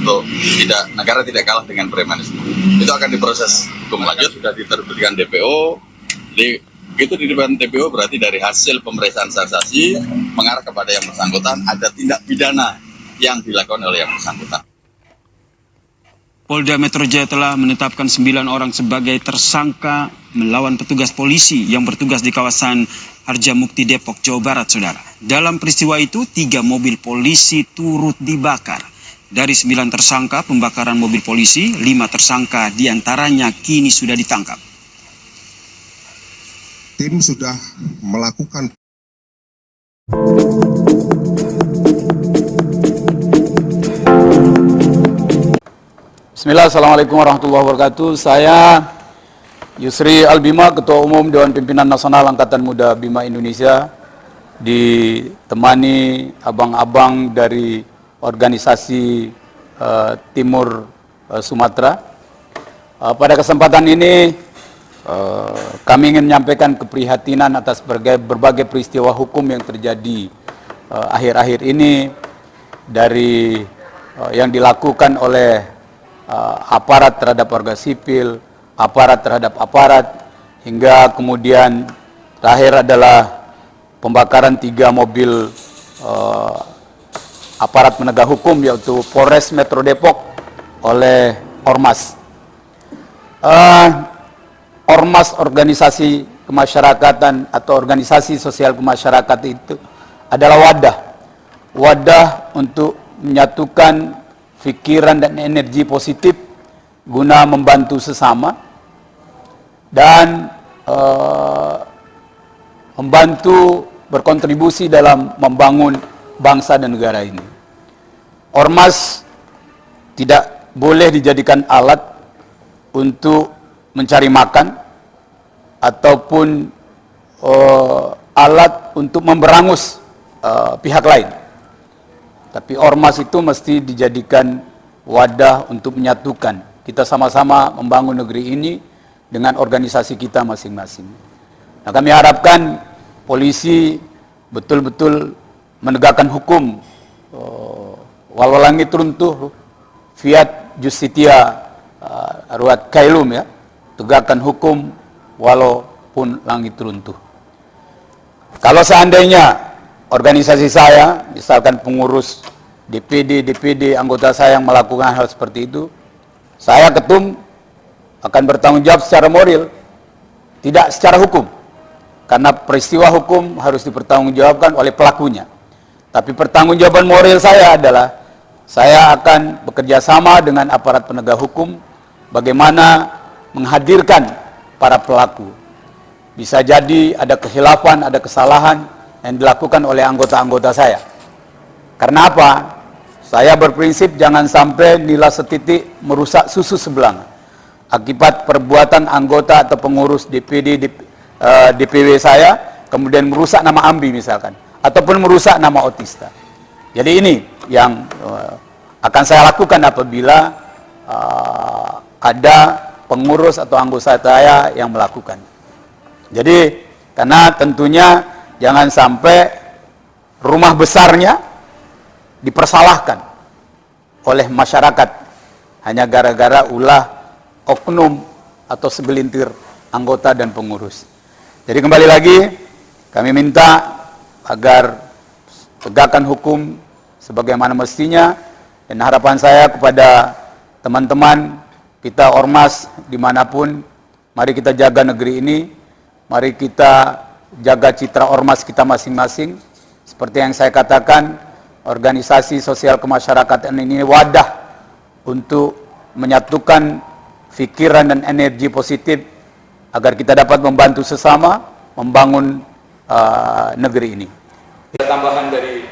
untuk negara tidak kalah dengan premanisme. Itu akan diproses hukum lanjut, sudah diterbitkan DPO. Itu di depan DPO berarti dari hasil pemeriksaan saksi mengarah kepada yang bersangkutan ada tindak pidana yang dilakukan oleh yang bersangkutan. Polda Metro Jaya telah menetapkan 9 orang sebagai tersangka melawan petugas polisi yang bertugas di kawasan Harjamukti, Depok, Jawa Barat, saudara. Dalam peristiwa itu, 3 mobil polisi turut dibakar. Dari 9 tersangka pembakaran mobil polisi, 5 tersangka diantaranya kini sudah ditangkap. Tim sudah melakukan Bismillah, Assalamualaikum warahmatullahi wabarakatuh. Saya Yusri Albima, Ketua Umum Dewan Pimpinan Nasional Angkatan Muda Bima Indonesia, ditemani abang-abang dari organisasi Timur Sumatera. Pada kesempatan ini kami ingin menyampaikan keprihatinan atas berbagai peristiwa hukum yang terjadi akhir-akhir ini dari yang dilakukan oleh aparat terhadap warga sipil, aparat terhadap aparat, hingga kemudian terakhir adalah pembakaran 3 mobil aparat penegak hukum, yaitu Polres Metro Depok oleh Ormas. Ormas, organisasi kemasyarakatan atau organisasi sosial kemasyarakatan itu adalah wadah untuk menyatukan pikiran dan energi positif guna membantu sesama dan membantu berkontribusi dalam membangun bangsa dan negara ini. Ormas tidak boleh dijadikan alat untuk mencari makan ataupun alat untuk memberangus pihak lain. Tapi ormas itu mesti dijadikan wadah untuk menyatukan. Kita sama-sama membangun negeri ini dengan organisasi kita masing-masing. Nah, kami harapkan polisi betul-betul menegakkan hukum. Walau langit runtuh, fiat justitia ruat kailum, ya. Tegakkan hukum walaupun langit runtuh. Kalau seandainya organisasi saya, misalkan pengurus DPD, anggota saya yang melakukan hal seperti itu, saya ketum akan bertanggung jawab secara moral, tidak secara hukum. Karena peristiwa hukum harus dipertanggungjawabkan oleh pelakunya. Tapi pertanggungjawaban moral saya adalah, saya akan bekerja sama dengan aparat penegak hukum, bagaimana menghadirkan para pelaku. Bisa jadi ada kekhilafan, ada kesalahan yang dilakukan oleh anggota-anggota saya. Karena apa? Saya berprinsip jangan sampai nila setitik merusak susu sebelang. Akibat perbuatan anggota atau pengurus DPD, DPW saya, kemudian merusak nama AMBI misalkan, ataupun merusak nama Otista. Jadi ini yang akan saya lakukan apabila ada pengurus atau anggota saya yang melakukan. Jadi, karena tentunya jangan sampai rumah besarnya dipersalahkan oleh masyarakat hanya gara-gara ulah oknum atau segelintir anggota dan pengurus. Jadi kembali lagi, kami minta agar tegakkan hukum sebagaimana mestinya, dan harapan saya kepada teman-teman kita ormas dimanapun, mari kita jaga negeri ini, mari kita jaga citra ormas kita masing-masing. Seperti yang saya katakan, organisasi sosial kemasyarakatan ini wadah untuk menyatukan pikiran dan energi positif agar kita dapat membantu sesama membangun negeri ini. Tambahan dari